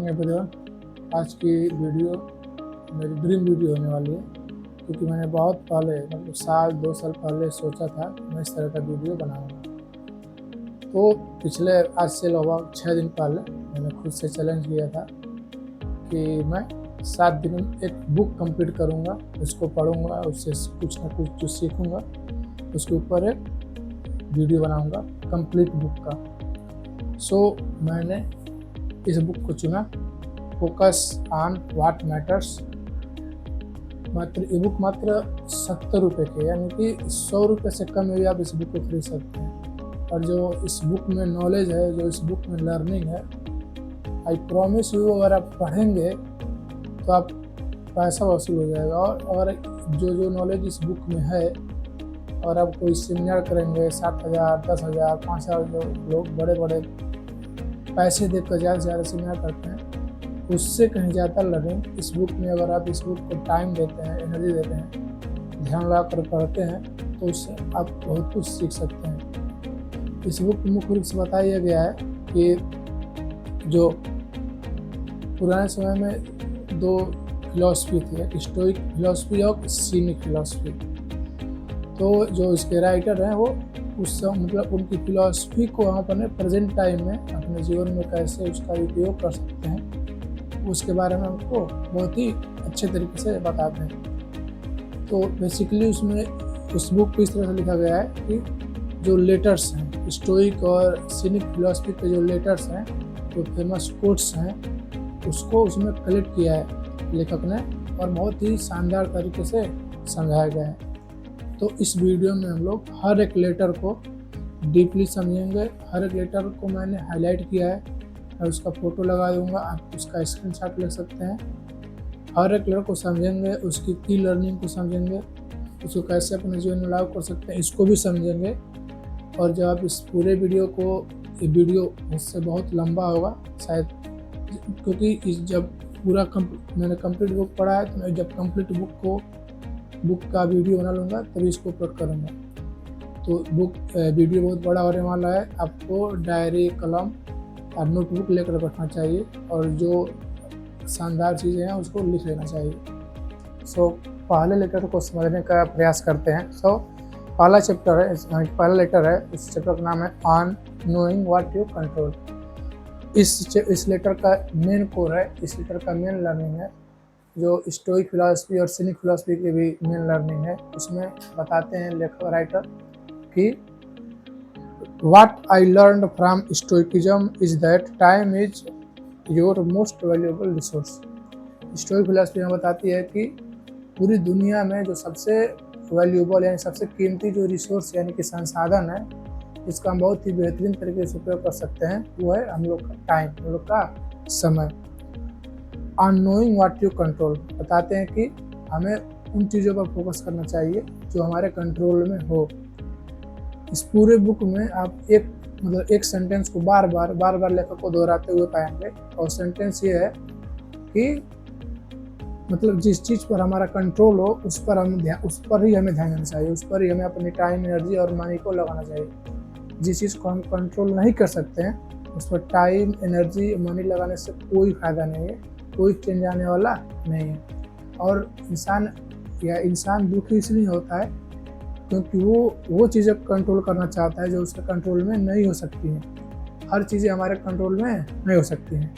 Morning everyone. आज की video मेरी ड्रीम वीडियो होने वाली है, क्योंकि मैंने बहुत पहले मतलब साल 2 साल पहले सोचा था कि मैं इस तरह का वीडियो बनाऊंगा। तो पिछले आज से लगभग 6 दिन पहले मैंने खुद से चैलेंज किया था कि मैं 7 दिन में एक बुक कंप्लीट करूंगा, उसको पढ़ूंगा, उससे कुछ ना कुछ जो सीखूंगा उसके ऊपर एक वीडियो बनाऊंगा कंप्लीट बुक का। मैंने इस बुक को चुना, focus on what matters. E book मात्र 70 रुपये की, यानी कि 100 रुपये से कम में भी आप इस बुक को खरीद सकते हैं। और जो इस बुक में नॉलेज है, जो इस बुक में लर्निंग है, आई प्रॉमिस यू, अगर आप पढ़ेंगे तो आप पैसा वसूल हो जाएगा। और अगर जो नॉलेज इस बुक में है और आप कोई सेमिनार करेंगे 7,000, 10,000, 5,000, जो लोग बड़े बड़े पैसे देकर ज़्यादा से ज़्यादा सेमिनार करते हैं, उससे कहीं ज़्यादा लर्निंग इस बुक में, अगर आप इस बुक को टाइम देते हैं, एनर्जी देते हैं, ध्यान लगा कर पढ़ते हैं, तो उससे आप बहुत कुछ सीख सकते हैं। इस बुक में मुख्य रूप से बताया गया है कि जो पुराने समय में 2 फिलॉसफी थी, एक स्टोइक फिलॉसफी और सीनिक फिलॉसफी। तो जो इसके राइटर हैं वो उस मतलब उनकी फिलॉसफी को हम अपने प्रेजेंट टाइम में अपने जीवन में कैसे उसका उपयोग कर सकते हैं, उसके बारे में हमको बहुत ही अच्छे तरीके से बताते हैं। तो बेसिकली उसमें उस बुक को इस तरह से लिखा गया है कि जो लेटर्स हैं, स्टोइक और सीनिक फिलॉसफी के जो लेटर्स हैं, जो फेमस कोट्स हैं, उसको उसमें कलेक्ट किया है लेखक ने, और बहुत ही शानदार तरीके से समझाया गया है। तो इस वीडियो में हम लोग हर एक लेटर को डीपली समझेंगे। हर एक लेटर को मैंने हाईलाइट किया है, मैं उसका फ़ोटो लगा दूंगा, आप उसका स्क्रीनशॉट ले सकते हैं। हर एक लेटर को समझेंगे, उसकी की लर्निंग को समझेंगे, उसको कैसे अपने जीवन में लागू कर सकते हैं, इसको भी समझेंगे। और जब आप इस पूरे वीडियो को, ये वीडियो मुझसे बहुत लंबा होगा शायद, क्योंकि जब पूरा मैंने कंप्लीट बुक पढ़ा है, तो मैं जब कंप्लीट बुक का वीडियो बना लूँगा तभी इसको अपलोड करूँगा। तो वीडियो बहुत बड़ा होने वाला है। आपको डायरी, कलम और नोटबुक लेकर रखना चाहिए, और जो शानदार चीज़ें हैं उसको लिख लेना चाहिए। पहले लेटर को समझने का प्रयास करते हैं। पहला चैप्टर है, पहला लेटर है, इस चैप्टर का नाम है on knowing what you control. इस लेटर का मेन कोर है, इस लेटर का मेन लर्निंग है, जो स्टोइक फिलॉसफी और सीनिक फिलॉसफी की भी मेन लर्निंग है। उसमें बताते हैं लेखक राइटर कि what I learned from stoicism is that time is your most valuable resource. Stoic philosophy में बताती है कि पूरी दुनिया में जो सबसे वैल्यूएबल यानी सबसे कीमती जो रिसोर्स यानी कि संसाधन है, इसका हम बहुत ही बेहतरीन तरीके से उपयोग कर सकते हैं, वो है हम लोग का टाइम, हम लोग का समय। On knowing what you control बताते हैं कि हमें उन चीज़ों पर फोकस करना चाहिए जो हमारे कंट्रोल में हो। इस पूरे बुक में आप एक सेंटेंस को बार बार लेखक को दोहराते हुए पाएंगे, और सेंटेंस ये है कि मतलब जिस चीज़ पर हमारा कंट्रोल हो उस पर ही हमें ध्यान देना चाहिए, उस पर ही हमें अपनी टाइम, एनर्जी और मनी को लगाना चाहिए। जिस चीज़ को हम कंट्रोल नहीं कर सकते हैं उस पर टाइम, एनर्जी, मनी लगाने से कोई फ़ायदा नहीं है, कोई चेंज आने वाला नहीं है। और इंसान दुखी इसलिए होता है क्योंकि वो चीज़ें कंट्रोल करना चाहता है जो उसके कंट्रोल में नहीं हो सकती हैं। हर चीज़ें हमारे कंट्रोल में नहीं हो सकती हैं,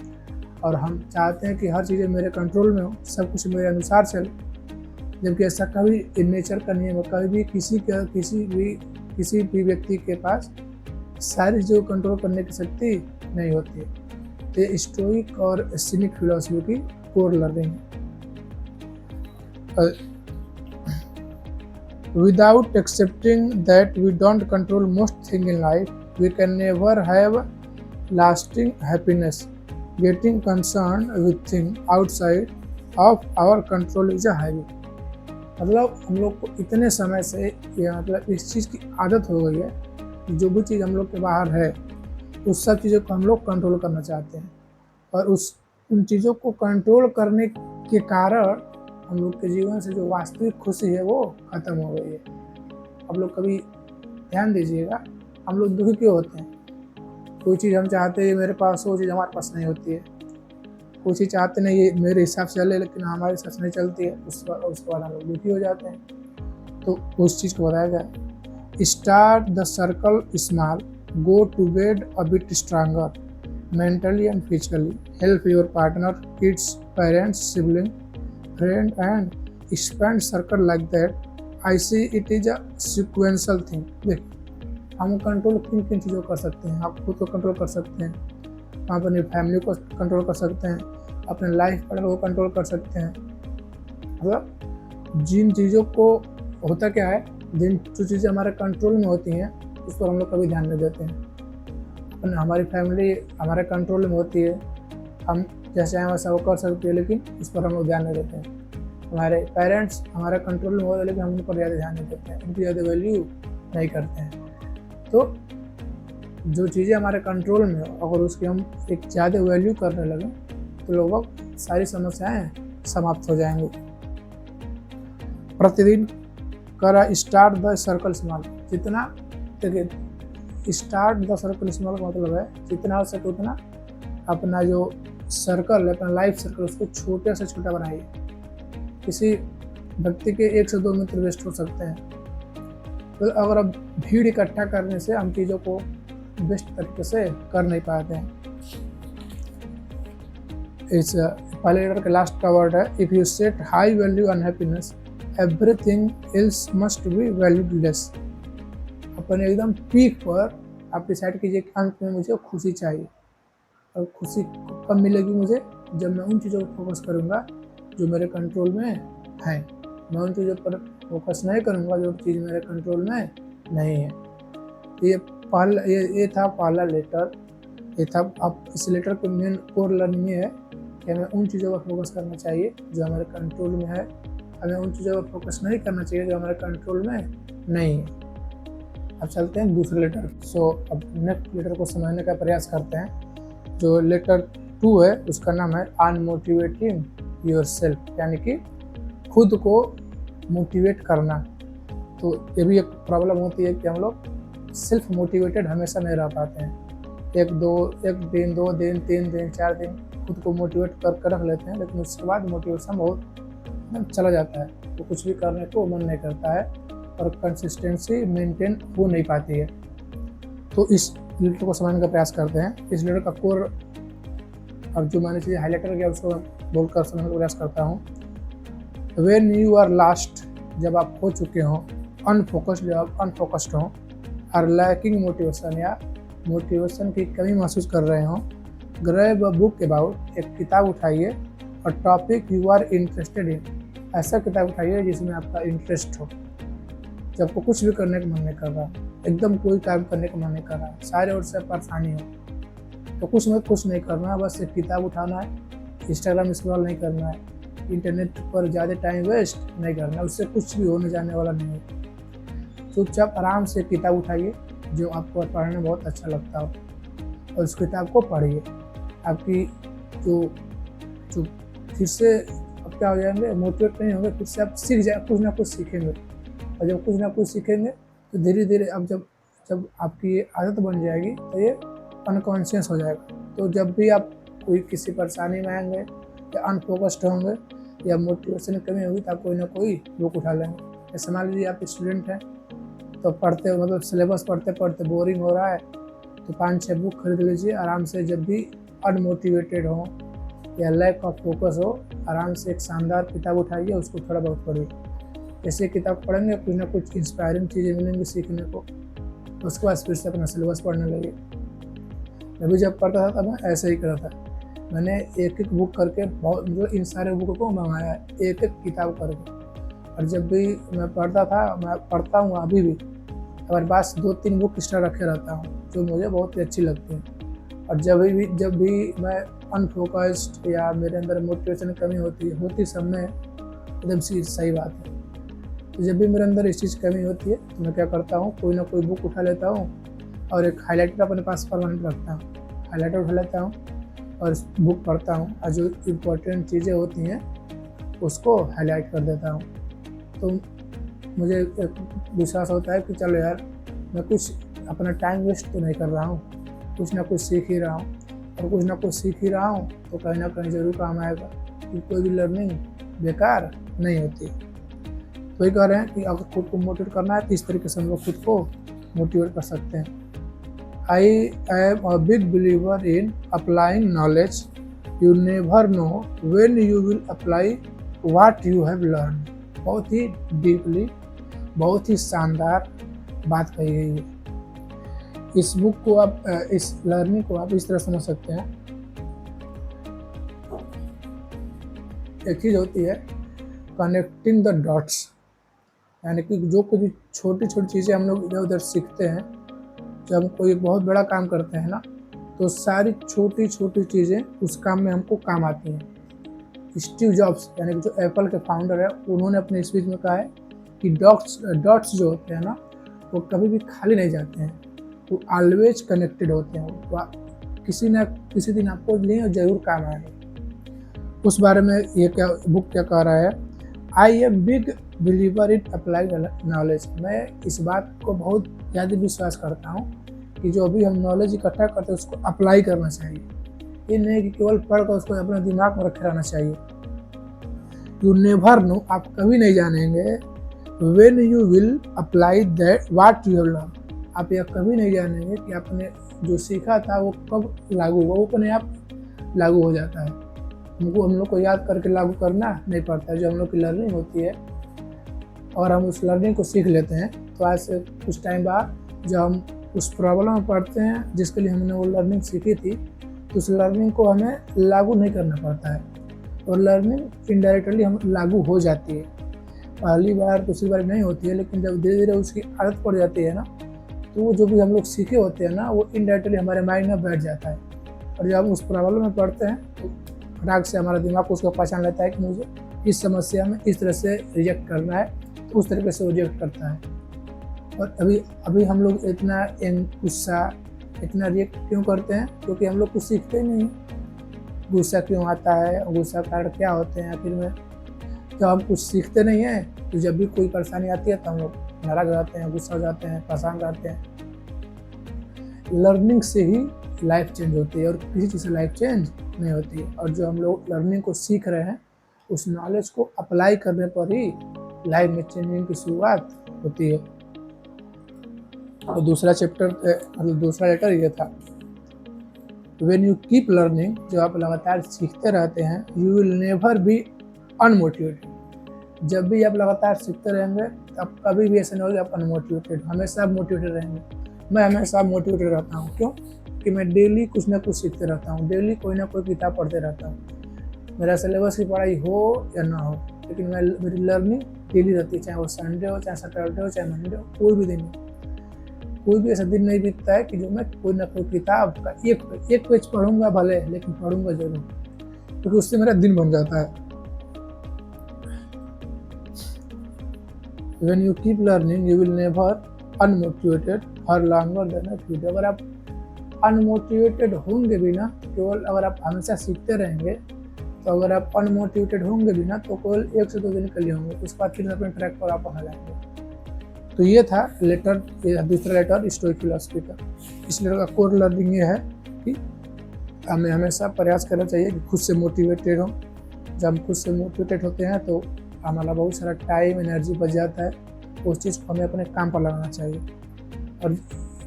और हम चाहते हैं कि हर चीज़ें मेरे कंट्रोल में हो, सब कुछ मेरे अनुसार चले, जबकि ऐसा कभी इन नेचर का नियम है। कभी भी किसी भी व्यक्ति के पास सारी चीज़ों को कंट्रोल करने की शक्ति नहीं होती है। तो स्टोइक और सीनिक फिलॉसफी की कोर लर्निंग है। Without accepting that we don't control most things in life, we can never have lasting happiness. Getting concerned with things outside of our control is a habit. मतलब हम लोग को इतने समय से मतलब इस चीज़ की आदत हो गई है कि जो भी चीज़ हम लोग के बाहर है, उस सब चीज़ों को हम लोग कंट्रोल करना चाहते हैं, और उन चीज़ों को कंट्रोल करने के कारण हम लोग के जीवन से जो वास्तविक खुशी है वो ख़त्म हो गई है। आप लोग कभी ध्यान दीजिएगा, हम लोग दुखी क्यों होते हैं? कोई चीज़ हम चाहते हैं मेरे पास हो, वो चीज़ हमारे पास नहीं होती है। कोई चीज़ चाहते नहीं ये मेरे हिसाब से चले, लेकिन हमारे हिसाब से नहीं चलती है, उसके बाद हम लोग दुखी हो जाते हैं। तो उस चीज़ को बताया गया, start the circle small, go to bed a bit stronger mentally and physically, help your partner, kids, parents, sibling, friend and expand circle like that. I see it is a sequential thing. देखिए हम control किन किन चीज़ों को कर सकते हैं। आप खुद को कंट्रोल कर सकते हैं, आप अपनी फैमिली को कंट्रोल कर सकते हैं, अपने लाइफ पार्टनर को कंट्रोल कर सकते हैं। मतलब जिन चीज़ों को होता क्या है, जिन जो चीज़ें हमारे कंट्रोल में होती हैं उस पर हम लोग कभी ध्यान नहीं देते हैं। अपने हमारी फैमिली हमारे कंट्रोल में होती है, हम जैसे चाहें वैसा वो कर सकते हैं, लेकिन उस पर हम लोग ध्यान नहीं देते हैं। हमारे पेरेंट्स हमारे कंट्रोल में होते हैं, लेकिन हम उन पर ज़्यादा ध्यान नहीं देते हैं, उनकी ज़्यादा वैल्यू नहीं करते हैं। तो जो चीज़ें हमारे कंट्रोल में हो, अगर उसकी हम एक ज़्यादा वैल्यू करने लगें तो लगभग सारी समस्याएं समाप्त हो जाएंगी। प्रतिदिन करा स्टार्ट द सर्कल स्मॉल, जितना देखिए स्टार्ट द सर्कल स्मॉल का मतलब है जितना हो सके उतना अपना जो सर्कल है, अपना लाइफ सर्कल, उसको छोटे से छोटा बनाइए। किसी व्यक्ति के 1 से 2 मित्र बेस्ट हो सकते हैं, तो अगर अब भीड़ इकट्ठा करने से हम चीज़ों को बेस्ट तरीके से कर नहीं पाते हैं। इस पहले लेटर के लास्ट का वर्ड है, if you set high value on happiness everything else must be valued less. अपने एकदम पीक पर आप डिसाइड कीजिए कि अंत में मुझे खुशी चाहिए, और खुशी कब मिलेगी मुझे, जब मैं उन चीज़ों पर फोकस करूँगा जो मेरे कंट्रोल में है। मैं उन चीज़ों पर फोकस नहीं करूँगा जो चीज़ मेरे कंट्रोल में नहीं है। ये था पहला लेटर। ये था, अब इस लेटर के मेन कोर लर्निंग ये है कि हमें उन चीज़ों पर फोकस करना चाहिए जो हमारे कंट्रोल में है, हमें उन चीज़ों पर फोकस नहीं करना चाहिए जो हमारे कंट्रोल में नहीं है। अब चलते हैं दूसरे लेटर। अब नेक्स्ट लेटर को समझने का प्रयास करते हैं। जो लेटर 2 है उसका नाम है अनमोटिवेटिंग योरसेल्फ, यानी कि खुद को मोटिवेट करना। तो ये भी एक प्रॉब्लम होती है कि हम लोग सेल्फ मोटिवेटेड हमेशा नहीं रह पाते हैं। एक दिन 2 दिन 3 दिन 4 दिन खुद को मोटिवेट कर रख लेते हैं, लेकिन उसके बाद मोटिवेशन बहुत एकदम चला जाता है, तो कुछ भी करने को मन नहीं करता है और कंसिस्टेंसी मेंटेन हो नहीं पाती है। तो इस लेटर को समझने का प्रयास करते हैं। इस लेटर का कोर, अब जो मैंने चीज़ें हाईलाइट किया उसको बोलकर समझने का प्रयास करता हूँ। व्हेन यू आर लास्ट, जब आप हो चुके हों, अनफोकस्ड, जब आप अनफोकस्ड हों, आर लैकिंग मोटिवेशन, या मोटिवेशन की कमी महसूस कर रहे हों, ग्रैब अ बुक अबाउट, एक किताब उठाइए, और topic you are interested in, ऐसा किताब उठाइए जिसमें आपका इंटरेस्ट हो। जब आपको कुछ भी करने का मन नहीं कर रहा, एकदम कोई काम करने का मन नहीं कर रहा, सारे ओर से परेशानी हो, तो कुछ नहीं करना है, बस एक किताब उठाना है, इंस्टाग्राम स्क्रॉल नहीं करना है, इंटरनेट पर ज़्यादा टाइम वेस्ट नहीं करना है, उससे कुछ भी होने जाने वाला नहीं है। चुपचाप आराम से किताब उठाइए जो आपको पढ़ने में बहुत अच्छा लगता हो, और उस किताब को पढ़िए। आपकी जो फिर से अब क्या हो जाएंगे, मोटिवेट नहीं होंगे, फिर से आप सीख जाए, कुछ ना कुछ सीखेंगे, और जब कुछ ना कुछ सीखेंगे तो धीरे धीरे अब जब आपकी आदत बन जाएगी तो ये अनकॉन्शियस हो जाएगा। तो जब भी आप कोई किसी परेशानी में आएंगे या अनफोकस्ड होंगे या मोटिवेशन की कमी होगी, तो आप कोई ना कोई बुक उठा लेंगे। जैसे मान लीजिए आप स्टूडेंट हैं, तो मतलब सिलेबस पढ़ते पढ़ते बोरिंग हो रहा है, तो 5-6 बुक खरीद लीजिए आराम से। जब भी अनमोटिवेटेड हो या लैक ऑफ फोकस हो, आराम से एक शानदार किताब उठाइए, उसको थोड़ा बहुत पढ़िए। जैसे किताब पढ़ेंगे कुछ ना कुछ इंस्पायरिंग चीज़ें मिलेंगी सीखने को, उसके बाद फिर से अपना सिलेबस पढ़ने लगे। मैं भी जब पढ़ता था तब मैं ऐसे ही करता था। मैंने एक बुक करके बहुत, मतलब इन सारे बुक को मंगाया है, एक किताब करके। और जब भी मैं पढ़ता था, मैं पढ़ता हूँ अभी भी, हमारे पास 2-3 बुक एक्स्ट्रा रखे रहता हूँ जो मुझे बहुत ही अच्छी लगती हैं। और जब भी मैं अनफोकस्ड या मेरे अंदर मोटिवेशन की कमी होती समय, एकदम सही बात है। तो जब भी मेरे अंदर इस चीज़ की कमी होती है तो मैं क्या करता हूँ, कोई ना कोई बुक उठा लेता हूँ और एक हाइलाइटर अपने पास परमानेंट रखता हूँ। हाइलाइटर उठा लेता हूँ और बुक पढ़ता हूँ, और जो इम्पोर्टेंट चीज़ें होती हैं उसको हाईलाइट कर देता हूँ। तो मुझे एक विश्वास होता है कि चलो यार, मैं कुछ अपना टाइम वेस्ट तो नहीं कर रहा हूँ, कुछ ना कुछ सीख ही रहा हूँ। और कुछ ना कुछ सीख ही रहा हूँ तो कहीं ना कहीं ज़रूर काम आएगा, कि कोई भी लर्निंग बेकार नहीं होती। तो ये कह रहे हैं कि अगर खुद को मोटिवेट करना है तो इस तरीके से हम लोग खुद को मोटिवेट कर सकते हैं। I am a big believer in applying knowledge, you never know when you will apply what you have learn. बहुत ही डीपली, बहुत ही शानदार बात कही गई है। इस बुक को आप, इस लर्निंग को आप इस तरह समझ सकते हैं। एक चीज़ होती है कनेक्टिंग द डॉट्स, यानी कि जो कुछ छोटी छोटी चीज़ें हम लोग इधर उधर सीखते हैं, जब हम कोई बहुत बड़ा काम करते हैं ना, तो सारी छोटी छोटी चीज़ें उस काम में हमको काम आती हैं। स्टीव जॉब्स यानी कि जो एप्पल के फाउंडर है, उन्होंने अपने स्पीच में कहा है कि डॉट्स जो होते हैं ना, वो कभी भी खाली नहीं जाते हैं, वो ऑलवेज कनेक्टेड होते हैं। वो किसी न किसी दिन आपको लिए ज़रूर काम आएंगे। उस बारे में ये क्या बुक क्या कह रहा है, I am big believer in applied knowledge. मैं इस बात को बहुत ज़्यादा विश्वास करता हूँ कि जो अभी हम नॉलेज इकट्ठा करते हैं उसको अप्लाई करना चाहिए। ये नहीं कि केवल पढ़कर उसको अपने दिमाग में रखे रहना चाहिए। यू नेवर नो, आप कभी नहीं जानेंगे, when you will apply that what you have learn. आप यह कभी नहीं जानेंगे कि आपने जो सीखा था वो कब लागू हुआ। वो अपने आप लागू हो जाता है, हम लोग को याद करके लागू करना नहीं पड़ता है। जो हम लोग की लर्निंग होती है और हम उस लर्निंग को सीख लेते हैं, तो आज से कुछ टाइम बाद जब हम उस प्रॉब्लम में पढ़ते हैं जिसके लिए हमने वो लर्निंग सीखी थी, तो उस लर्निंग को हमें लागू नहीं करना पड़ता है, और लर्निंग इनडायरेक्टली हम लागू हो जाती है। पहली बार दूसरी बार नहीं होती है, लेकिन जब धीरे धीरे उसकी आदत पड़ जाती है ना, तो वो जो भी हम लोग सीखे होते हैं ना, वो इनडायरेक्टली हमारे माइंड में बैठ जाता है। और जब हम उस प्रॉब्लम में पढ़ते हैं तो फटाक से हमारा दिमाग उसको पहचान लेता है कि मुझे इस समस्या में इस तरह से रिजेक्ट करना है, तो उस तरीके से वो रिजेक्ट करता है। और अभी हम लोग इतना गुस्सा, इतना रिएक्ट क्यों करते हैं? क्योंकि हम लोग कुछ सीखते ही नहीं। गुस्सा क्यों आता है, गुस्सा कारण क्या होते हैं आखिर में? जब हम कुछ सीखते नहीं हैं, तो जब भी कोई परेशानी आती है तो हम लोग नाराज हो जाते हैं, गुस्सा हो जाते हैं, परेशान करते हैं। लर्निंग से ही लाइफ चेंज होती है, और किसी चीज़ से लाइफ चेंज नहीं होती है। और जो हम लोग लर्निंग को सीख रहे हैं, उस नॉलेज को अप्लाई करने पर ही लाइफ में चेंजिंग की शुरुआत होती है। और दूसरा चैप्टर, मतलब दूसरा लेटर ये था, व्हेन यू कीप लर्निंग, जो आप लगातार सीखते रहते हैं, you will never be unmotivated. जब भी आप लगातार सीखते रहेंगे, तब कभी भी ऐसा नहीं होगा आप अनमोटिवेटेड, हमेशा आप मोटिवेटेड रहेंगे। मैं हमेशा मोटिवेटेड रहता हूँ। क्यों? कि मैं डेली कुछ ना कुछ सीखते रहता हूँ, डेली कोई ना कोई किताब पढ़ते रहता हूँ। मेरा सिलेबस की पढ़ाई हो या ना हो, लेकिन मेरी लर्निंग डेली रहती है, चाहे वो संडे हो, चाहे सैटरडे हो, चाहे मंडे हो, कोई भी दिन हो। कोई भी ऐसा दिन नहीं बीतता है कि जो मैं कोई ना कोई किताब का एक पेज पढ़ूंगा, भले, लेकिन पढ़ूंगा जरूर, क्योंकि उससे मेरा दिन बन जाता है। When you keep learning, you will never unmotivated or longer than a future। अगर आप अनमोटिवेटेड होंगे भी ना, केवल अगर आप हमेशा सीखते रहेंगे, तो अगर आप अनमोटिवेटेड होंगे भी ना, तो केवल 1 से 2 दिन के लिए होंगे, उसके बाद फिर अपने ट्रैक पर आप आ जाएंगे। तो ये था लेटर, दूसरा लेटर स्टोइक फिलॉसफी का। इस लेटर का कोर लर्निंग ये है कि हमें हमेशा प्रयास करना चाहिए कि खुद से मोटिवेटेड हो। जब हम खुद से मोटिवेटेड होते हैं तो हमारा बहुत सारा टाइम, एनर्जी बच जाता है। उस चीज़ को हमें अपने काम पर लगाना चाहिए। और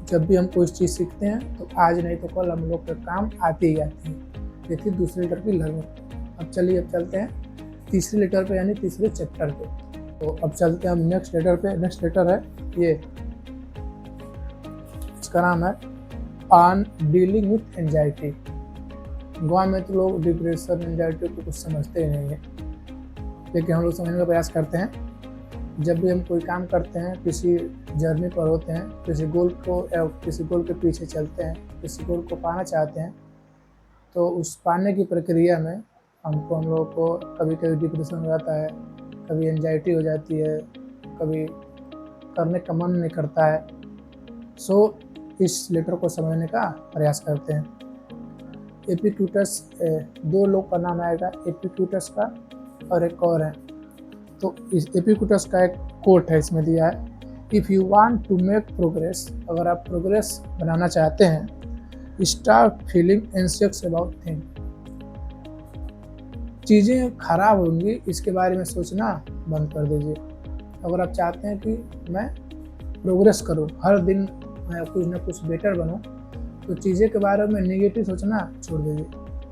जब भी हम कोई चीज़ सीखते हैं, तो आज नहीं तो कल हम लोग के काम आती ही आती है। ये थी दूसरे लेटर की लर्निंग। अब चलिए, अब चलते हैं तीसरे लेटर पे, यानी तीसरे चैप्टर पे। तो अब चलते हैं हम नेक्स्ट लेटर पे। नेक्स्ट लेटर है ये, इसका नाम है ऑन डीलिंग विथ एंजाइटी। गाँव में तो लोग डिप्रेशन, एंजाइटी को कुछ समझते ही नहीं है, लेकिन हम लोग समझने का प्रयास करते हैं। जब भी हम कोई काम करते हैं, किसी जर्नी पर होते हैं, किसी गोल के पीछे चलते हैं, किसी गोल को पाना चाहते हैं, तो उस पाने की प्रक्रिया में हम लोगों को कभी कभी डिप्रेशन हो जाता है, कभी एंजाइटी हो जाती है, कभी करने का मन नहीं करता है। सो इस लेटर को समझने का प्रयास करते हैं। एपिक्यूटस, 2 लोग का नाम आएगा, एपिक्यूटस का और एक और है। तो इस एपिक्यूटस का एक कोट है, इसमें दिया है, if you want to make progress, अगर आप प्रोग्रेस बनाना चाहते हैं, start feeling anxious about thing. चीज़ें खराब होंगी इसके बारे में सोचना बंद कर दीजिए। अगर आप चाहते हैं कि मैं प्रोग्रेस करूं, हर दिन मैं कुछ ना कुछ बेटर बनूं, तो चीज़ें के बारे में नेगेटिव सोचना छोड़ दीजिए।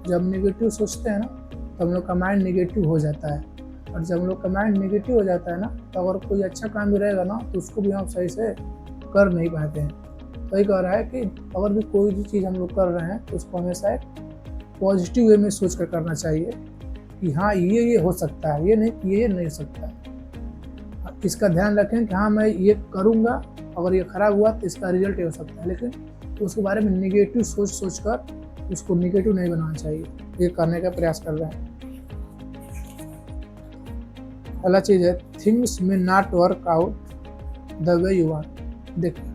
जब नेगेटिव सोचते हैं ना तो हम लोग का माइंड नेगेटिव हो जाता है, और जब हम लोग का माइंड नेगेटिव हो जाता है ना तो अगर कोई अच्छा काम भी रहेगा ना तो उसको भी हम सही से कर नहीं पाते हैं। तो ये कह रहा है कि अगर भी कोई भी चीज़ हम लोग कर रहे हैं तो उसको हमेशा एक पॉजिटिव वे में सोच कर करना चाहिए कि हाँ ये हो सकता है, ये नहीं कि ये नहीं हो सकता है। इसका ध्यान रखें कि हाँ मैं ये करूँगा, अगर ये ख़राब हुआ तो इसका रिजल्ट ये हो सकता है, लेकिन तो उसके बारे में नेगेटिव सोच कर उसको नेगेटिव नहीं बनाना चाहिए। ये करने का प्रयास कर रहे हैं। पहला चीज़ है थिंग्स में not work out the way you want. देखिए,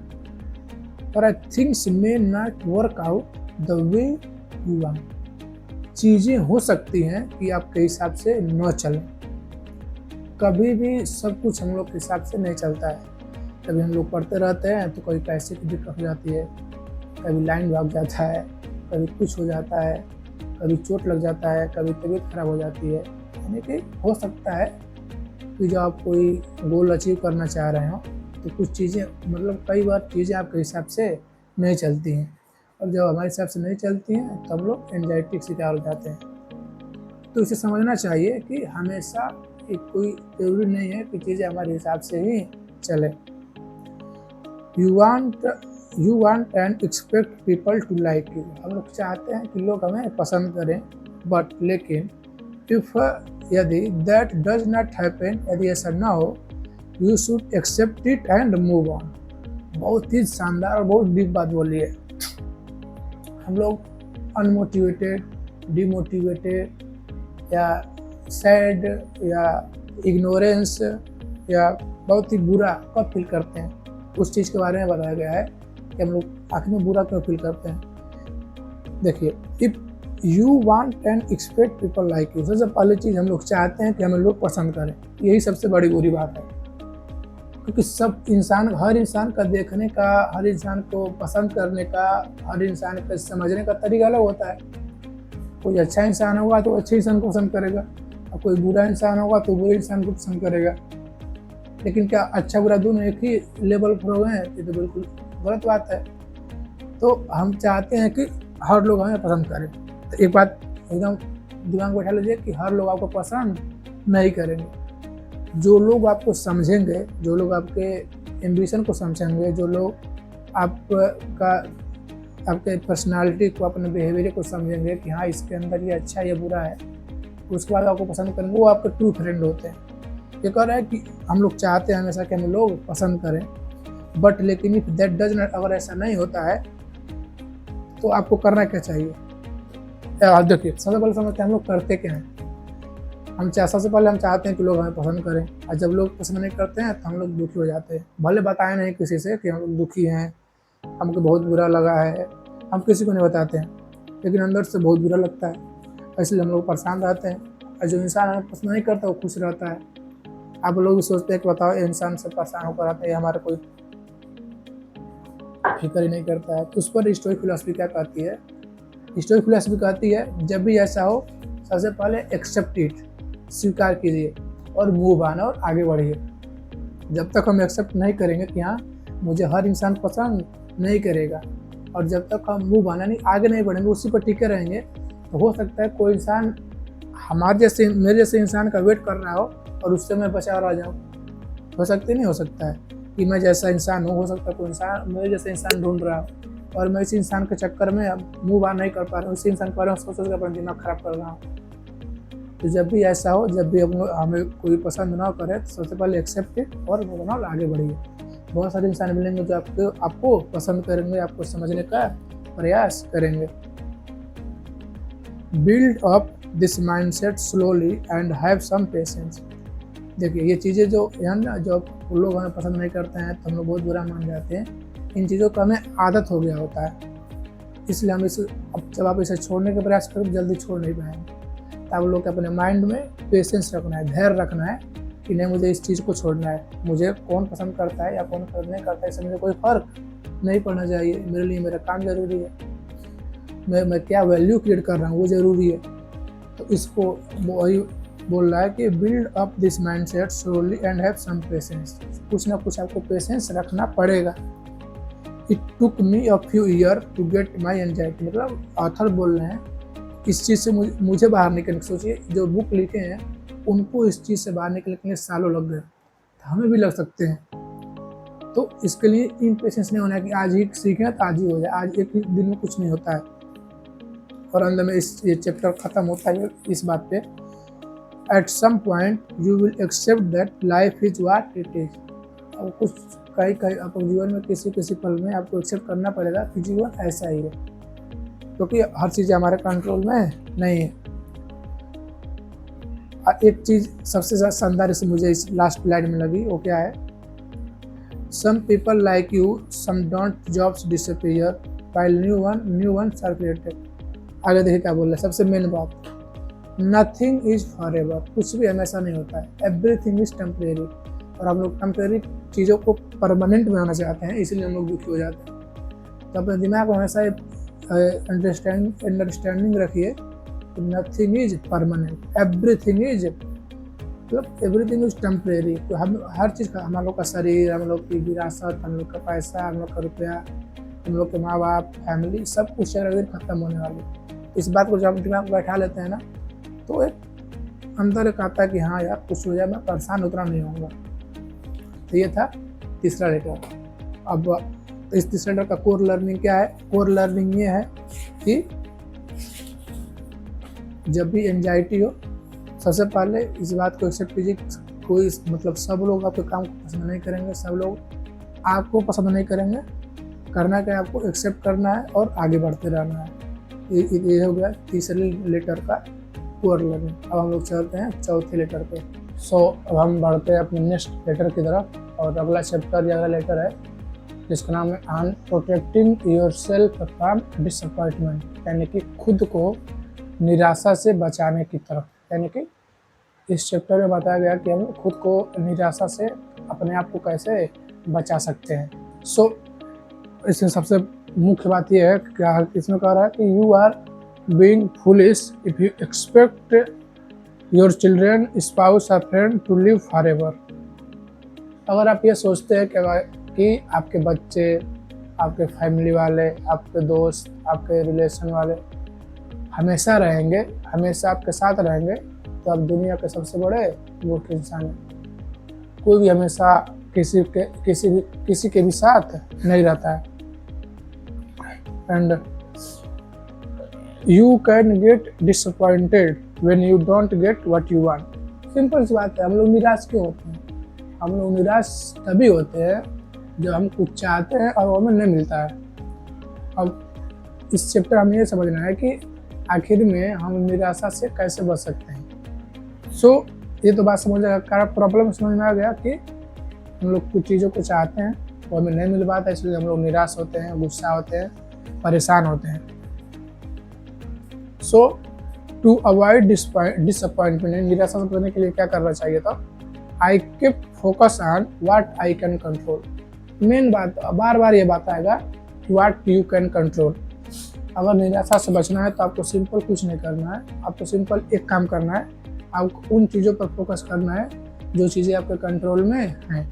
पर थिंग्स में not work out the way you want. चीज़ें हो सकती हैं कि आपके हिसाब से न चलें। कभी भी सब कुछ हम लोग के हिसाब से नहीं चलता है। कभी हम लोग पढ़ते रहते हैं तो कभी पैसे की दिक्कत हो जाती है, कभी लाइन भाग जाता है, कभी कुछ हो जाता है, कभी चोट लग जाता है, कभी तबीयत खराब हो जाती है। यानी कि हो सकता है कि जब आप कोई गोल अचीव करना चाह रहे हो तो कुछ चीज़ें मतलब कई बार चीज़ें आपके हिसाब से नहीं चलती हैं, और जब हमारे हिसाब से नहीं चलती हैं तो हम लोग एंजाइटी के शिकार हो जाते हैं। तो इसे समझना चाहिए कि हमेशा एक कोई ज़रूरी नहीं है कि चीज़ें हमारे हिसाब से ही चले। You want and expect people to like you. हम लोग चाहते हैं कि लोग हमें पसंद करें, बट लेकिन इफ़ यदि दैट डज नॉट हैपन, यदि ऐसा ना हो, you should accept it and move on. बहुत ही शानदार और बहुत डीप बात बोली है। हम लोग अनमोटिवेटेड, डिमोटिवेटेड या सैड या इग्नोरेंस या बहुत ही बुरा कब फील करते हैं, उस चीज़ के बारे में बताया गया है कि हम लोग आखिर में बुरा क्यों फील करते हैं। देखिए, if you want and expect people like you, सबसे पहली चीज़ हम लोग चाहते हैं कि हमें लोग पसंद करें। यही सबसे बड़ी बुरी बात है, क्योंकि सब इंसान, हर इंसान का देखने का, हर इंसान को पसंद करने का, हर इंसान का समझने का तरीका अलग होता है। कोई अच्छा इंसान होगा तो अच्छे इंसान को पसंद करेगा, और कोई बुरा इंसान होगा तो बुरे इंसान को पसंद करेगा। लेकिन क्या अच्छा बुरा दोनों एक ही लेवल पर हो गए हैं? ये तो बिल्कुल गलत बात है। तो हम चाहते हैं कि हर लोग हमें पसंद करें। तो एक बात एकदम दिमाग में बैठा लीजिए कि हर लोग आपको पसंद नहीं करेंगे। जो लोग आपको समझेंगे, जो लोग आपके एम्बिशन को समझेंगे, जो लोग आपके पर्सनालिटी को, अपने बिहेवियर को समझेंगे कि हाँ इसके अंदर ये अच्छा या बुरा है, उसके बाद आपको पसंद करेंगे, वो आपके ट्रू फ्रेंड होते हैं। ये कह रहा है कि हम लोग चाहते हैं हमेशा कि हमें लोग पसंद करें, बट लेकिन इफ दैट डज नॉट, अगर ऐसा नहीं होता है तो आपको करना क्या चाहिए? देखिए, सबसे पहले समझते हैं हम लोग करते क्या हैं। सबसे पहले हम चाहते हैं कि लोग हमें पसंद करें, और जब लोग पसंद नहीं करते हैं तो हम लोग दुखी हो जाते हैं। भले बताएं नहीं किसी से कि हम लोग दुखी हैं, हमको बहुत बुरा लगा है, हम किसी को नहीं बताते हैं, लेकिन अंदर से बहुत बुरा लगता है, इसलिए हम लोग परेशान रहते हैं। और जो इंसान हमें पसंद नहीं करता वो खुश रहता है। आप लोग भी सोचते हैं कि बताओ ये इंसान से परेशान होकर आते हैं, हमारा कोई फिक्र ही नहीं करता है। तो उस पर स्टोइक फिलॉसफी क्या कहती है? स्टोइक फिलॉसफी कहती है जब भी ऐसा हो, सबसे पहले एक्सेप्ट इट, स्वीकार कीजिए, और मूव ऑन, और आगे बढ़िए। जब तक हम एक्सेप्ट नहीं करेंगे कि हाँ मुझे हर इंसान पसंद नहीं करेगा, और जब तक हम मूव ऑन यानी आगे नहीं बढ़ेंगे, उसी पर टिके रहेंगे, तो हो सकता है कोई इंसान हमारे जैसे, मेरे जैसे इंसान का वेट कर रहा हो और उससे मैं बचा रह जाऊँ। हो सकता नहीं हो सकता है कि मैं जैसा इंसान हूँ, हो सकता है कोई इंसान मेरे जैसे इंसान ढूंढ रहा हो, और मैं इसी इंसान के चक्कर में अब मूव ऑन नहीं कर पा रहा हूँ, इसी इंसान के बारे में सोच कर अपना दिमाग खराब कर रहा हूँ। तो जब भी ऐसा हो, जब भी हमें कोई पसंद ना करे, तो सबसे पहले एक्सेप्ट इट और मूव ऑन, आगे बढ़िए। बहुत सारे इंसान मिलेंगे जो आपको पसंद करेंगे, आपको समझने का प्रयास करेंगे। Build up this mindset slowly and have some patience. देखिए, ये चीज़ें जो है ना, जो लोग हमें पसंद नहीं करते हैं तो हम लोग बहुत बुरा मान जाते हैं। इन चीज़ों का हमें आदत हो गया होता है, इसलिए हम जब आप इसे छोड़ने का प्रयास करें तो जल्दी छोड़ नहीं पाएंगे। तो आप लोग अपने माइंड में पेशेंस रखना है, धैर्य रखना है कि नहीं मुझे इस चीज़ को छोड़ना है। मुझे कौन पसंद करता है या कौन पसंद नहीं करता है, इससे मुझे कोई फ़र्क नहीं पड़ना चाहिए। मेरे लिए मेरा काम ज़रूरी है। मैं क्या वैल्यू क्रिएट कर रहा हूँ वो ज़रूरी है। तो इसको वही बोल रहा है कि build up this mindset slowly and have some patience. कुछ ना कुछ आपको पेशेंस रखना पड़ेगा। It took me a few year to get my anxiety, मतलब ऑथर बोल रहे हैं इस चीज़ से मुझे बाहर निकलने। सोचिए जो बुक लिखे हैं उनको इस चीज़ से बाहर निकलने के लिए सालों लग गए, तो हमें भी लग सकते हैं। तो इसके लिए इम्पेशेंस नहीं होना है कि आज ही सीखें तो आज ही हो जाए, आज एक दिन में कुछ नहीं होता है। और अंदर में ये चैप्टर ख़त्म होता है इस बात पे, at some point you will accept that life is what it is. अब कुछ कहीं आपको जीवन में किसी पल में आपको एक्सेप्ट करना पड़ेगा कि जीवन ऐसा ही है, क्योंकि हर चीज़ हमारे कंट्रोल में नहीं है। एक चीज़ सबसे ज़्यादा शानदार से मुझे इस लास्ट लाइन में लगी, वो क्या है, some people like you, some don't, jobs disappear while new ones are created. आगे देखिए क्या बोल रहा है, सबसे मेन बात, नथिंग इज फॉर एवर, कुछ भी हमेशा नहीं होता है, एवरीथिंग इज टेम्परेरी। और हम लोग टेम्परेरी चीज़ों को परमानेंट बनाना चाहते हैं, इसलिए हम लोग दुखी हो जाते हैं। तो अपने दिमाग में हमेशा अंडरस्टैंडिंग रखिए, nothing is permanent, everything is, मतलब एवरीथिंग इज टेम्परेरी। तो हम हर चीज़ का, हम लोग का शरीर, हम लोग की विरासत, हम लोग का पैसा, हम लोग का रुपया, हम लोग के माँ बाप, फैमिली, सब कुछ एक दिन खत्म होने वाली। इस बात को जब दिमाग में बैठा लेते हैं ना, तो एक अंदर एक आता है कि हाँ यार कुछ हो जाए, मैं परेशान उतना नहीं होऊंगा। तो ये था तीसरा लेटर। अब इस तीसरे लेटर का कोर लर्निंग क्या है? कोर लर्निंग ये है कि जब भी एंजाइटी हो, सबसे पहले इस बात को एक्सेप्ट कीजिए, कोई मतलब सब लोग आपके काम को पसंद नहीं करेंगे, सब लोग आपको पसंद नहीं करेंगे। करना क्या है, आपको एक्सेप्ट करना है और आगे बढ़ते रहना है। ये हो गया तीसरे लेटर का कोर लर्निंग। अब हम लोग चलते हैं चौथे लेटर पे। अब हम बढ़ते हैं अपने नेक्स्ट लेटर की तरफ, और अगला चैप्टर या अगला लेटर है जिसका नाम है on protecting yourself from disappointment, यानी कि खुद को निराशा से बचाने की तरफ। यानी कि इस चैप्टर में बताया गया कि हम खुद को निराशा से अपने आप को कैसे बचा सकते हैं। इसमें सबसे मुख्य बात यह है, क्या इसमें कह रहा है कि you are being foolish if you expect your children, spouse और फ्रेंड टू लिव फॉरएवर। अगर आप ये सोचते हैं कि आपके बच्चे, आपके फैमिली वाले, आपके दोस्त, आपके रिलेशन वाले हमेशा रहेंगे, हमेशा आपके साथ रहेंगे, तो आप दुनिया के सबसे बड़े मूर्ख इंसान हैं। कोई भी हमेशा किसी के भी साथ नहीं रहता है। And you can get disappointed when you don't get what you want. Simple सी बात है, हम लोग निराश क्यों होते हैं? हम लोग निराश तभी होते हैं जब हम कुछ चाहते हैं और वो हमें नहीं मिलता है। अब इस चैप्टर हमें ये समझना है कि आखिर में हम निराशा से कैसे बच सकते हैं। ये तो बात समझ आएगा, प्रॉब्लम समझ में आ गया कि हम लोग कुछ चीज़ों को चाहते हैं वो हमें नहीं मिल पाता, इसलिए हम लोग निराश होते हैं, गुस्सा होते हैं, परेशान होते हैं। टू अवॉइड डिसअपॉइंटमेंट, निराशा से बचने के लिए क्या करना चाहिए था? I keep focus on what I can control. Main बात, बार बार ये बात आएगा, व्हाट यू कैन कंट्रोल। अगर निराशा से बचना है तो आपको सिंपल कुछ नहीं करना है, आपको सिंपल एक काम करना है, आपको उन चीज़ों पर फोकस करना है जो चीज़ें आपके कंट्रोल में हैं।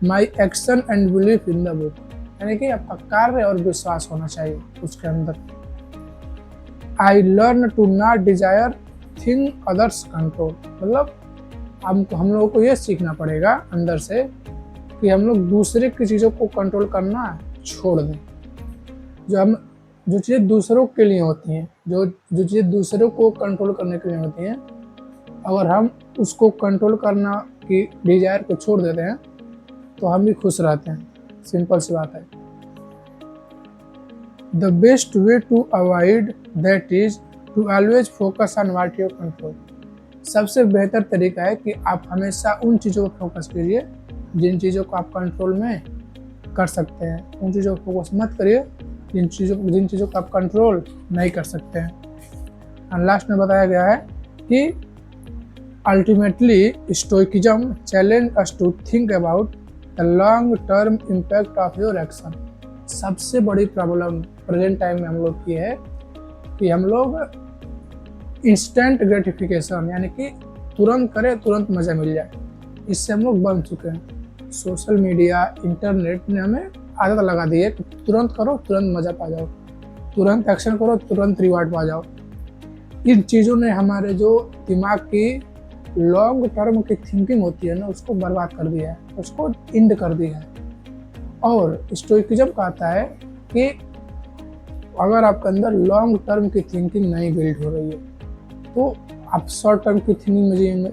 My action and belief in the book, यानी कि आपका कार्य और विश्वास होना चाहिए उसके अंदर। I learn to not desire thing others control, मतलब हम लोगों को ये सीखना पड़ेगा अंदर से कि हम लोग दूसरे की चीज़ों को कंट्रोल करना छोड़ दें। जो चीज़ें दूसरों के लिए होती हैं, जो चीज़ें दूसरों को कंट्रोल करने के लिए होती हैं, अगर हम उसको कंट्रोल करना की डिजायर को छोड़ देते हैं तो हम भी खुश रहते हैं। सिंपल सी बात है। The best way to avoid that is to always focus on what you control. सबसे बेहतर तरीका है कि आप हमेशा उन चीज़ों पर फोकस कीजिए जिन चीज़ों को आप कंट्रोल में कर सकते हैं। उन चीज़ों पर फोकस मत करिए जिन चीज़ों को आप कंट्रोल नहीं कर सकते हैं। और लास्ट में बताया गया है कि ultimately stoicism challenge us to think about the long term impact of your action. सबसे बड़ी प्रॉब्लम प्रेजेंट टाइम में हम लोग की है कि हम लोग इंस्टेंट ग्रेटिफिकेशन यानी कि तुरंत करें तुरंत मज़ा मिल जाए, इससे हम लोग बन चुके हैं। सोशल मीडिया, इंटरनेट ने हमें आदत लगा दी है कि तुरंत करो तुरंत मज़ा पा जाओ, तुरंत एक्शन करो तुरंत रिवार्ड पा जाओ। इन चीज़ों ने हमारे जो दिमाग की लॉन्ग टर्म की थिंकिंग होती है ना, उसको बर्बाद कर दिया है, उसको इंड कर दिया है। और स्टोइकिज्म कहता है कि अगर आपके अंदर लॉन्ग टर्म की थिंकिंग नहीं बिल्ड हो रही है तो आप शॉर्ट टर्म की थिंकिंग में जिएंगे।